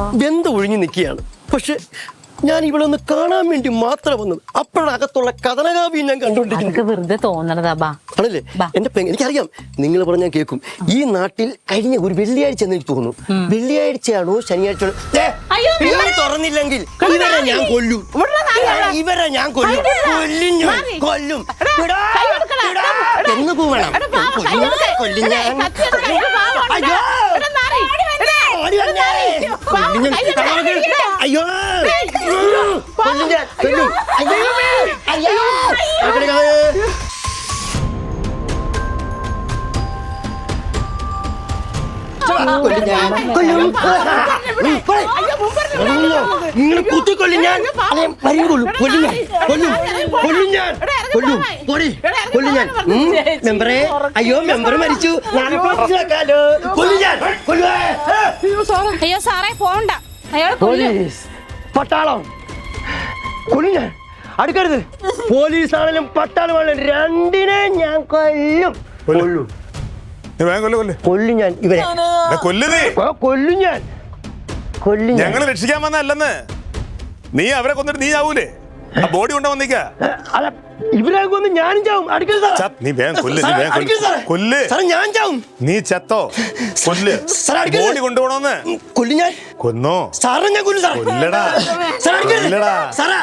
വെന്ത് ഒഴിഞ്ഞു നിൽക്കുകയാണ്. പക്ഷെ ഞാൻ ഇവിടെ ഒന്ന് കാണാൻ വേണ്ടി മാത്രം വന്നത്. അപ്പോഴകത്തുള്ള കഥനകാവ്യം ഞാൻ കണ്ടുകൊണ്ടിരിക്കുന്നു. വെറുതെ തോന്നണതാ ആണല്ലേ? എന്റെ എനിക്കറിയാം, നിങ്ങൾ പറഞ്ഞാൽ കേൾക്കും. ഈ നാട്ടിൽ കഴിഞ്ഞ ഒരു വെള്ളിയാഴ്ച എന്ന് എനിക്ക് തോന്നുന്നു. വെള്ളിയാഴ്ചയാണോ ശനിയാഴ്ചയാണോ തുറന്നില്ലെങ്കിൽ ഇവരെ ഞാൻ കൊല്ലും. ഇവരെ ഞാൻ കൊല്ലും. കൊല്ലും എന്ന് പോവണം. കൊല്ലും ഞാൻ. അയ്യോ അയ്യോ കൊല്ലും ഞാൻ. കൊല്ലും. അയ്യോ അയ്യോ നിങ്ങൾ കുത്തിക്കൊല്ലും ഞാൻ. കൊല്ലും കൊല്ലും കൊല്ലും കൊല്ലും ഞാൻ. കൊല്ലും കൊല്ലും ഞാൻ. മെമ്പറെ, അയ്യോ മെമ്പർ മരിച്ചു. കൊല്ലും ഞാൻ. അയ്യോ സാറേ പോണ്ട. പോലീസ് പട്ടാളം കൊല്ലും ഞാൻ. അടുക്കരുത്. പോലീസാണെങ്കിലും പട്ടാളമാണെങ്കിലും രണ്ടിനെ ഞാൻ കൊല്ലും. കൊല്ലും കൊല്ലും ഞാൻ. ഇവരെ കൊല്ലും ഞാൻ. കൊല്ലും. ഞങ്ങള് രക്ഷിക്കാൻ വന്നല്ലെന്ന്. നീ അവരെ കൊന്നിട്ട് നീ ആവൂലേ? ആ ബോഡി കൊണ്ടു വന്നിക്ക. ഇവരെ കൊന്ന് ഞാനും ചാവും. അടുക്കരുത്. നീ വേഗം കൊല്ല്. കൊല്ല്. ഞാൻ ചാവും. നീ ചത്തോ? കൊല്ല്. ബോഡി കൊണ്ടുപോണോന്ന്. കൊല്ലും ഞാൻ. കൊന്നോ? സാറേ ഞാൻ കൊല്ലും. കൊല്ലടാ. സാറേ